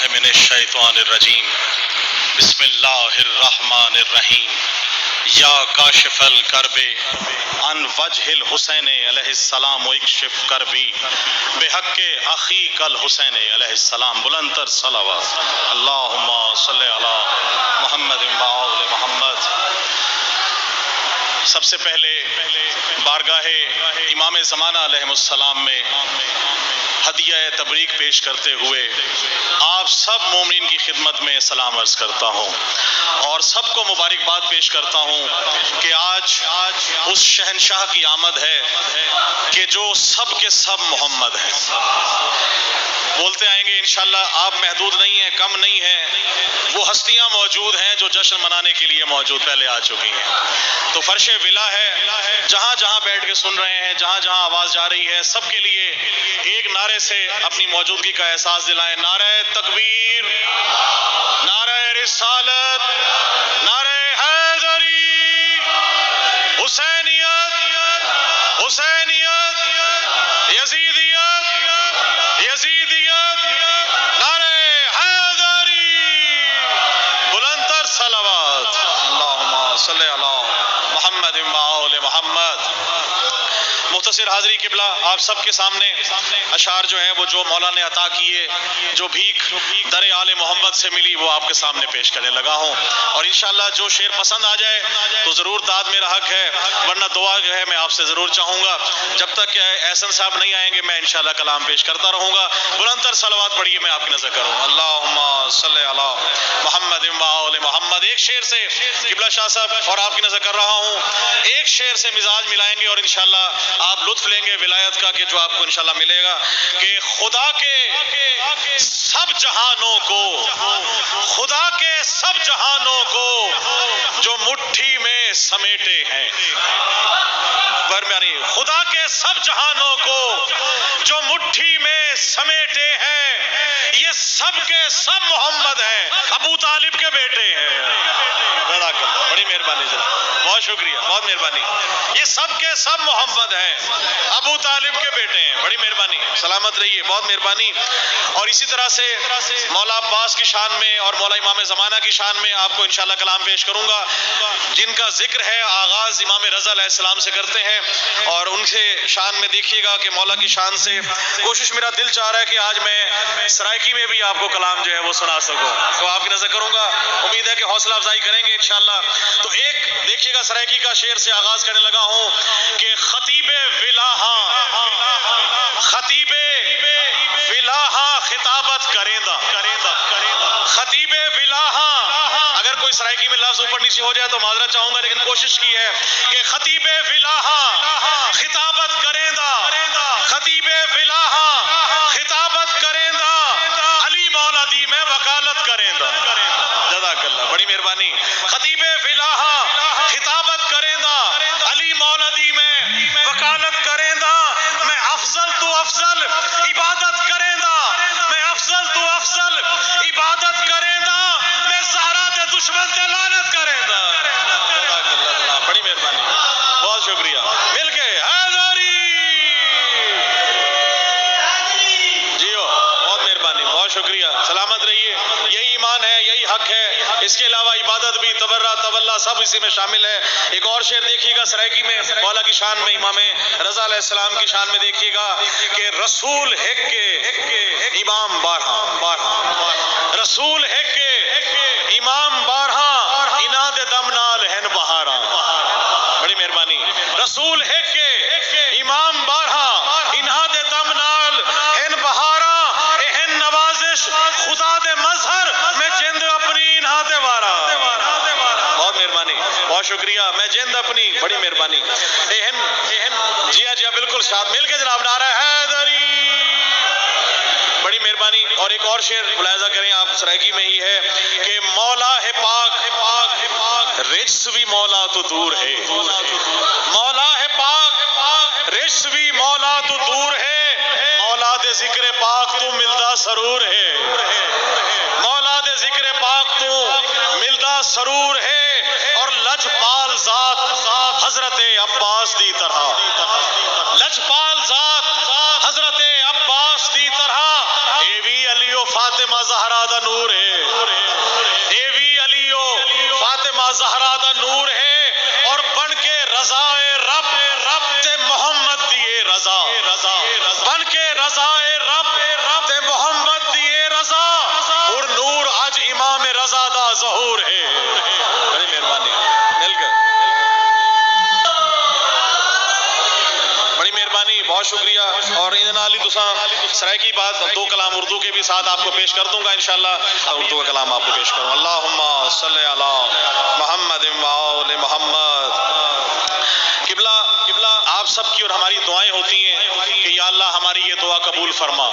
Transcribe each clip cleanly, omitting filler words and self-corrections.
باللہ من الشیطان الرجیم بسم اللہ الرحمن الرحیم یا کاشف الکرب عن وجہ الحسین علیہ السلام اکشف کربی بحق اخیک الحسین علیہ السلام. بلند تر صلوات. اللہم صلی علی محمد و آل محمد. سب سے پہلے بارگاہ امام زمانہ علیہ السلام میں ہدیہ تبریک پیش کرتے ہوئے آپ سب مومنین کی خدمت میں سلام عرض کرتا ہوں اور سب کو مبارکباد پیش کرتا ہوں کہ آج اس شہنشاہ کی آمد ہے کہ جو سب کے سب محمد ہیں. بولتے آئیں گے انشاءاللہ. آپ محدود نہیں ہیں، کم نہیں ہیں. وہ ہستیاں موجود ہیں جو جشن منانے کے لیے موجود پہلے آ چکی ہیں. تو فرش ولا ہے، جہاں جہاں بیٹھ کے سن رہے ہیں، جہاں جہاں آواز جا رہی ہے، سب کے لیے ایک نعرے سے اپنی موجودگی کا احساس دلائیں. نعرہ تکبیر، نعرہ رسالت، نعرہ حاضری، حسینیت، حسینیت، یزیدیت، یزیدیت، نعرہ حاضری. بلند تر صلوات. اللہم صلی علی محمد و آل محمد. مختصر حاضری قبلہ، آپ سب کے سامنے اشعار جو ہیں وہ جو مولا نے عطا کیے، جو بھیک در آل محمد سے ملی، وہ آپ کے سامنے پیش کرنے لگا ہوں. اور انشاءاللہ جو شعر پسند آ جائے تو ضرور داد میرا حق ہے، ورنہ دعا جو ہے میں آپ سے ضرور چاہوں گا. جب تک کہ احسن صاحب نہیں آئیں گے میں انشاءاللہ کلام پیش کرتا رہوں گا. بلند تر صلوات پڑھیے، میں آپ کی نظر کروں. اللہم صلی علی محمد و آل محمد. ایک شعر سے قبلہ شاہ صاحب اور آپ کی نظر کر رہا ہوں، ایک شعر سے مزاج ملائیں گے اور انشاءاللہ آپ لطف لیں گے ولایت کا کہ جو آپ کو انشاءاللہ ملے گا. کہ خدا کے سب جہانوں کو، خدا کے سب جہانوں کو جو مٹھی میں سمیٹے ہیں، خدا کے سب جہانوں کو جو مٹھی میں سمیٹے ہیں، یہ سب کے سب محمد ہیں، ابو طالب کے بیٹے ہیں. بڑی مہربانی جناب، بہت شکریہ، بہت مہربانی. یہ سب کے سب محمد ہیں، ابو طالب کے بیٹے ہیں. بڑی مہربانی، سلامت رہیے، بہت مہربانی. اور اسی طرح سے مولا عباس کی شان میں اور مولا امام زمانہ کی شان میں آپ کو انشاءاللہ کلام پیش کروں گا، جن کا ذکر ہے آغاز امام رضا علیہ السلام سے کرتے ہیں. اور ان سے شان میں دیکھیے گا کہ مولا کی شان سے کوشش میرا دل چاہ رہا ہے کہ آج میں سرائکی میں بھی آپ کو کلام جو ہے وہ سنا سکوں. تو آپ کی نظر کروں گا، امید ہے کہ حوصلہ افزائی کریں گے انشاءاللہ. تو ایک دیکھیے گا سرائکی کا شعر سے آغاز کرنے لگا ہوں کہ خطیب ولاہاں، خطیب ولاہاں خطابت کریندہ، خطیب ولاہاں. اگر کوئی سرائکی میں لفظ اوپر نیچے ہو جائے تو معذرت چاہوں گا، لیکن کوشش کی ہے کہ خطیب ولاہاں خطابت کریندہ، خطیب ولاہاں خطابت کریندہ، علی مولا دی میں وکالت کریندہ. جزاک اللہ، بڑی مہربانی. خطیب ولاہاں خطابت کریندہ، علی مولا دی میں وکالت کریندہ. میں افضل تو افضل عبادت کریندہ، میں افضل تو افضل عبادت کریندہ، میں زہرا دے دشمن تے لعنت کریندہ. بڑی مہربانی، بہت شکریہ. مل کے حاضری جیو، بہت مہربانی، بہت شکریہ. سلامت رہیے. یہی ایمان ہے، یہی حق ہے. اس کے علاوہ عبادت بھی، تبرہ تولا سب اسی میں شامل ہے. ایک اور شعر دیکھیے گا سرائکی میں مولا کی شان میں، امام رضا علیہ السلام کی شان میں دیکھیے گا کہ رسول ہے کہ امام بارہاں، رسول ہے کہ امام بارہاں، اناد دم نال ہن بہاراں. بڑی مہربانی. رسول ہے کہ امام بارہاں، اناد دم نال ہن بہاراں، اہن نوازش خدا دے مظہر میں جند اپنی انہاد وارا. بہت مہربانی، بہت شکریہ. میں جند اپنی، بڑی مہربانی. جی ہاں جی ہاں بالکل ساتھ مل کے جناب نعرہ حیدری. بڑی مہربانی. اور ایک اور شعر ملاحظہ کریں آپ، سرائکی میں ہی ہے کہ مولا ہے پاک، رجس بھی مولا تو دور ہے. مولا ہے پاک، رجس بھی مولا تو دور ہے. مولا دے ذکر پاک تو ملدا سرور ہے. مولا دے ذکر پاک تو ملدا سرور ہے. اور لجپال ذات حضرت عباس دی طرح، لجپال ذات حضرت عباس دی طرح، اے وی علی و فاطمہ زہرا دا رضا دا ظہور ہے. بڑی مہربانی مل کر، بڑی مہربانی، بہت شکریہ. اور ان علی تساں سرائکی بات دو کلام اردو کے بھی ساتھ آپ کو پیش کر دوں گا انشاءاللہ. اردو کا کلام آپ کو پیش کروں. اللہم صلی علی محمد و آل محمد. قبلہ آپ سب کی اور ہماری دعائیں ہوتی ہیں کہ یا اللہ ہماری یہ دعا قبول فرما.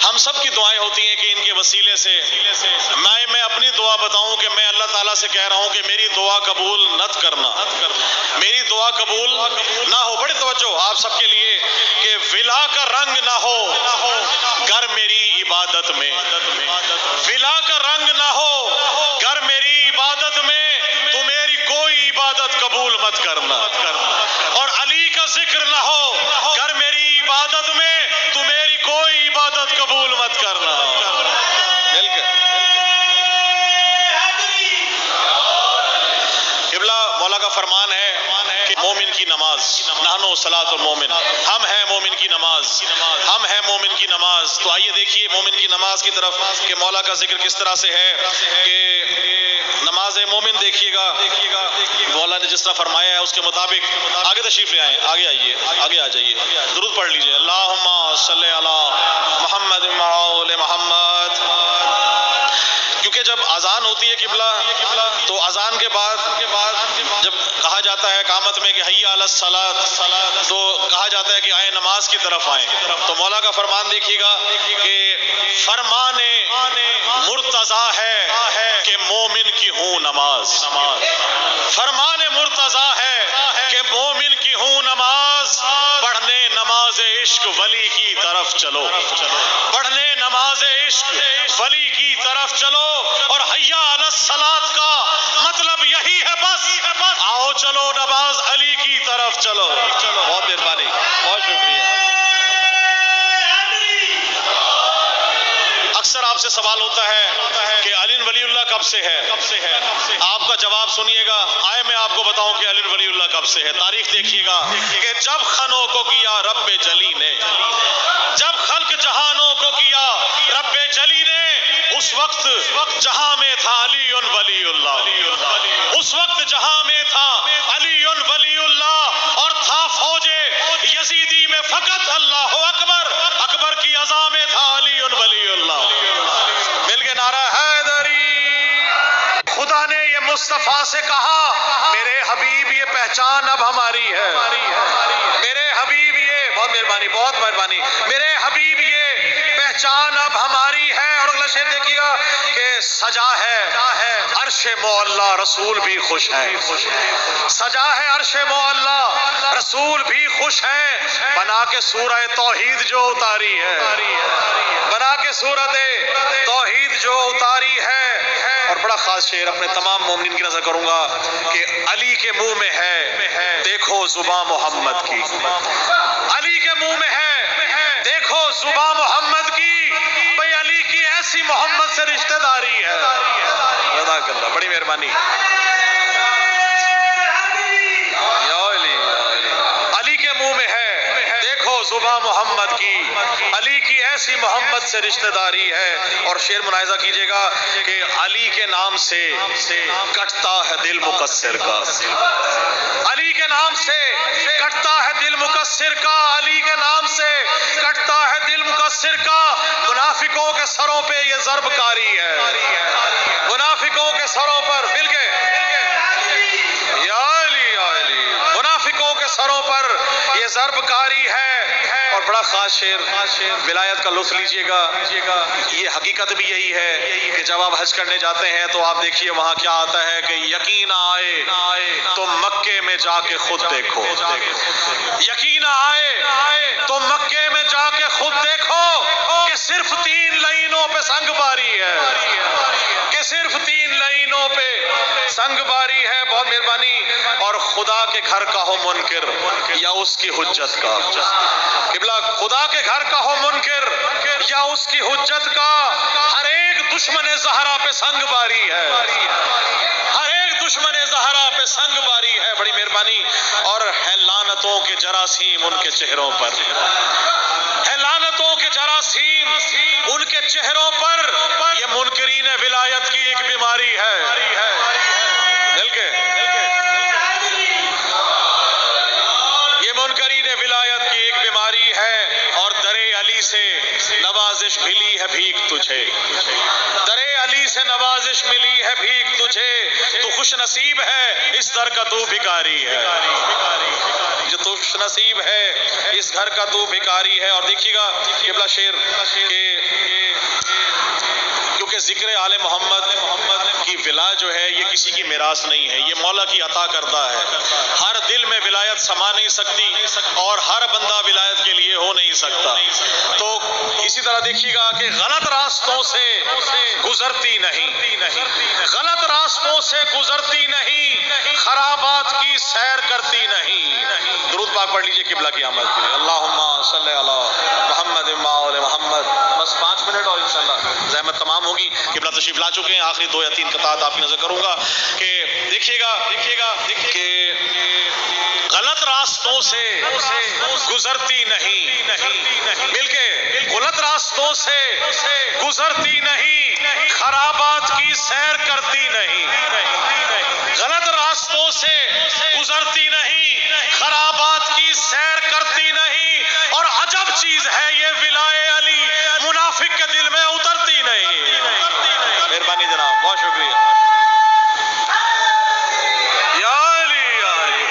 ہم سب کی دعائیں ہوتی ہیں کہ ان کے وسیلے سے میں اپنی دعا بتاؤں کہ میں اللہ تعالیٰ سے کہہ رہا ہوں کہ میری دعا قبول نت کرنا، میری دعا قبول نہ ہو. بڑے توجہ آپ سب کے لیے کہ ولا کا رنگ نہ ہو گر میری عبادت میں، ولا کا رنگ نہ ہو گر میری عبادت میں، تو میری کوئی عبادت قبول مت کرنا. اور علی کا ذکر نہ ہو گر میری عبادت میں، تو میری کوئی عبادت قبول مت کرنا. مل کر قبلہ مولا کا فرمان ہے کہ مومن کی نماز، نحنو صلاۃ المومن، ہم ہیں مومن کی نماز، ہم ہیں مومن کی نماز. تو آئیے دیکھیے مومن کی نماز کی طرف کہ مولا کا ذکر کس طرح سے ہے کہ نماز مومن دیکھیے گا مولا نے جس طرح فرمایا ہے اس کے مطابق. آگے تشریف لے آئیں، آگے آئیے، آگے آ جائیے، درود پڑھ لیجئے. اللہم صلی علی محمد و آل محمد. کیونکہ جب اذان ہوتی ہے قبلہ تو اذان کے بعد جب کہا جاتا ہے اقامت میں کہ حی علی الصلاۃ، تو کہا جاتا ہے کہ آئیں نماز کی طرف آئیں. تو مولا کا فرمان دیکھیے گا کہ فرمان مرتضیٰ ہے کہ مومن کی ہوں نماز. فرمان مرتضیٰ ہے کہ مومن کی ہوں نماز. پڑھنے نماز عشق ولی کی طرف چلو، پڑھنے نماز عشق ولی کی طرف چلو. اور حی علی الصلاۃ کا مطلب یہی ہے، بس آؤ چلو نماز علی کی طرف چلو. بہت مہربانی، بہت شکریہ. اکثر آپ سے سوال ہوتا ہے کہ علی ولی اللہ کب سے ہے؟ آپ کا جواب سنیے گا. آئے میں آپ کو بتاؤں کہ علی ولی اللہ کب سے ہے. تاریخ دیکھیے گا کہ جب خنوں کو کیا رب جلی نے، جب خلق جہانوں کو کیا رب جلی نے، اس وقت جہاں میں تھا علی ولی اللہ، اس وقت جہاں میں تھا علی ولی اللہ، اور تھا فوج یزیدی میں فقط اللہ اکبر، اکبر کی اذان میں تھا علی ولی اللہ. مل کے نعرہ حیدری. خدا نے یہ مصطفیٰ سے کہا میرے حبیب یہ پہچان اب ہماری ہے، میرے حبیب یہ، بہت مہربانی، بہت مہربانی، میرے حبیب یہ پہچان اب ہماری ہے. اور اگلا شعر دیکھیے گا کہ سجا ہے عرش مولا رسول بھی خوش ہیں، سجا ہے عرش مولا رسول بھی خوش ہیں. بنا کے سورہ توحید جو اتاری ہے، بنا کے سورت توحید جو اتاری ہے. اور بڑا خاص شعر اپنے تمام مومنین کی نظر کروں گا کہ علی کے منہ میں ہے دیکھو زباں محمد کی، علی کے منہ میں ہے دیکھو زباں محمد کی. بھئی علی کی ایسی محمد سے رشتہ داری ہے. جزاک اللہ، بڑی مہربانی. علی کے منہ میں ہے دیکھو زباں محمد کی، علی کی ایسی محمد سے رشتہ داری ہے. اور شعر ملاحظہ کیجئے گا کہ علی کے نام سے کٹتا ہے دل مقصر کا، علی کے نام سے کٹتا ہے دل مقصر کا، علی کے نام سے کٹتا ہے دل مقصر کا. منافقوں کے سروں پہ یہ ضرب کاری ہے، منافقوں کے سروں پر مل کے یا علی، منافقوں کے سروں پر یہ ضرب کاری ہے. اور بڑا خاص شعر ولایت کا لطف لیجئے گا. یہ حقیقت بھی یہی ہے کہ جب آپ حج کرنے جاتے ہیں تو آپ دیکھیے وہاں کیا آتا ہے کہ یقین آئے تو مکے میں جا کے خود دیکھو، یقین آئے تو مکے میں جا کے خود دیکھو کہ صرف 3 لائنوں پہ سنگ باری ہے، کہ صرف 3 لائنوں پہ سنگ باری ہے. بہت مہربانی. اور خدا کے گھر کا ہو منکر یا اس کی حجت کا، قبلہ خدا کے گھر کا ہو منکر یا اس کی حجت کا، ہر ایک دشمن زہرا پہ سنگ باری ہے، ہر ایک دشمن زہرا پہ سنگ باری ہے. بڑی مہربانی. اور ہے لعنتوں کے جراثیم ان کے چہروں پر، ہے لعنتوں کے جراثیم ان کے چہروں پر، یہ منکرین ولایت کی ایک بیماری ہے. مل کے یہ منکرین ولایت کی ایک بیماری ہے. اور درے علی سے نوازش ملی ہے بھیک تجھے، درے علی سے نوازش ملی ہے بھیک تجھے، تو خوش نصیب ہے اس در کا تو بھکاری ہے، جو تو خوش نصیب ہے اس گھر کا تو بھکاری ہے. اور دیکھیے گا قبلہ شیر کہ کیونکہ ذکر آل محمد کی ولا جو ہے یہ کسی کی میراث نہیں ہے، یہ مولا کی عطا کردہ ہے. ہر دل میں ولایت سما نہیں سکتی اور ہر بندہ ولایت کے لیے ہو نہیں سکتا. تو اسی طرح دیکھیے گا کہ غلط راستوں سے گزرتی نہیں، غلط راستوں سے گزرتی نہیں، خرابات کی سیر کرتی نہیں. درود پاک پڑھ لیجئے قبلہ کی آمد کے لیے. اللہم صلی علی محمد و محمد. بس 5 منٹ اور انشاءاللہ زحمت تمام ہوگی. قبلہ تشریف لا چکے ہیں. آخری 2 یا 3 قطعات آپ کی نظر کروں گا کہ دیکھیے گا کہ غلط راستوں سے گزرتی نہیں، مل کے غلط راستوں سے گزرتی نہیں، خرابات کی سیر کرتی نہیں. غلط راستوں سے گزرتی نہیں، خرابات کی سیر کرتی نہیں. اور عجب چیز ہے یہ ولائے علی منافق کے دل میں اترتی نہیں. مہربانی جناب، بہت شکریہ. یا علی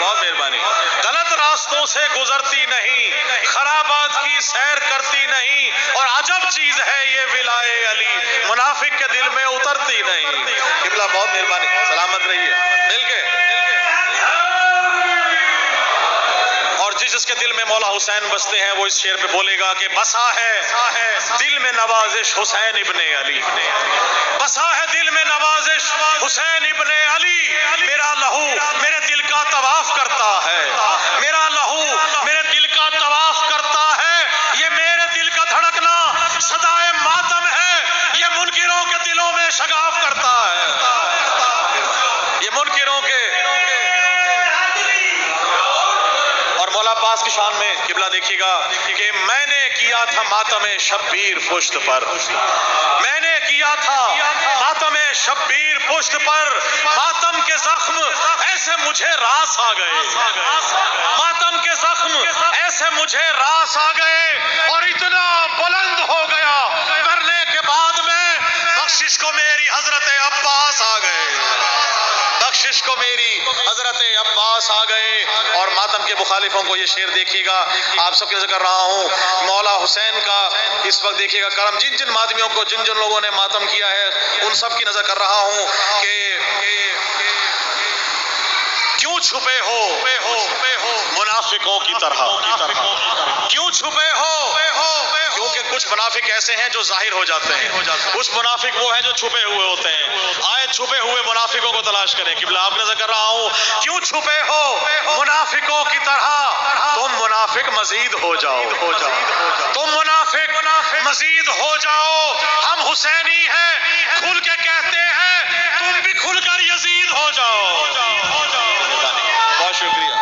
بہت مہربانی. غلط راستوں سے گزرتی نہیں، خرابات کی سیر کرتی نہیں. اور عجب چیز ہے یہ ولائے علی منافق کے دل میں اترتی نہیں. قبلہ بہت مہربانی، سلامت رہیے. مل کے اور جس کے دل میں مولا حسین بستے ہیں وہ اس شعر پہ بولے گا کہ بسا ہے دل میں نوازش حسین ابن علی، بسا ہے دل میں نوازش حسین ابن علی. میرا لہو میرے دل کا طواف کرتا ہے، میرا لہو میرے دل کا طواف کرتا ہے. یہ میرے دل کا دھڑکنا صدائے ماتم ہے، یہ منکروں کے دلوں میں شگاف کرتا ہے. یہ منکروں کے اور مولا پاس کی شان میں قبلہ دیکھیے گا کہ میں نے کیا تھا ماتم شبیر پشت پر، میں نے کیا تھا ماتم شبیر پشت پر. ماتم کے زخم ایسے مجھے راس آ گئے، ماتم کے زخم ایسے مجھے راس آ گئے. اور اتنا بلند ہو گیا کرنے کے بعد میں بخشش کو میری حضرت عباس آ گئے، بخشش کو میری حضرت عباس آ گئے. اور ماتم کے مخالفوں کو یہ شعر دیکھیے گا، آپ سب کی نظر کر رہا ہوں مولا حسین کا اس وقت دیکھیے گا کرم، جن ماتمیوں کو جن لوگوں نے ماتم کیا ہے ان سب کی نظر کر رہا ہوں کہ کیوں چھپے ہو منافقوں کی طرح، کیوں چھپے ہو؟ کیونکہ کچھ منافق ایسے ہیں جو ظاہر ہو جاتے ہیں، کچھ منافق وہ ہیں جو چھپے ہوئے ہوتے ہیں. آئے چھپے ہوئے منافقوں کو تلاش کریں. قبلہ آپ نظر کر رہا ہوں کیوں چھپے ہو منافقوں کی طرح، تم منافق مزید ہو جاؤ، تم منافق مزید ہو جاؤ. ہم حسینی ہیں کھل کے کہتے ہیں، تم بھی کھل کر یزید ہو جاؤ. بہت شکریہ.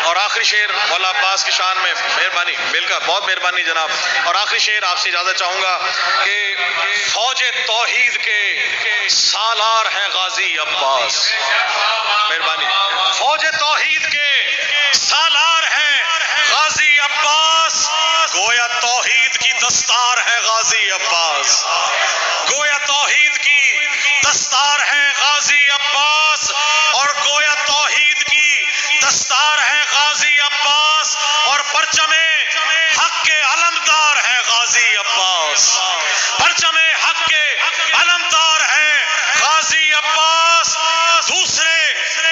اور آخری شعر مولا عباس کی شان میں، مہربانی مل کر بہت مہربانی جناب. اور آخری شعر آپ سے اجازت چاہوں گا کہ فوج توحید کے سالار ہیں غازی عباس. مہربانی. فوج توحید کے سالار ہیں غازی عباس. گویا توحید کی دستار ہے غازی عباس، گویا توحید کی دستار ہے غازی عباس. اور گویا توحید کی دستار ہے غازی عباس. اور پرچم حق کے علمدار ہے غازی عباس، پرچم حق کے علمدار ہے غازی عباس. دوسرے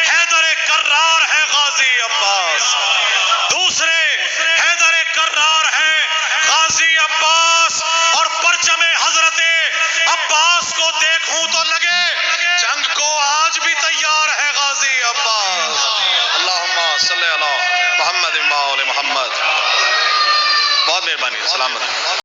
حیدر کرار ہے غازی عباس، دوسرے حیدر کرار ہے غازی عباس. اور پرچم حضرت عباس کو دیکھوں تو لگے جنگ کو آج بھی تیار ہے غازی عباس. اللہم صلی علی محمد و محمد. بہت مہربانی، سلامت.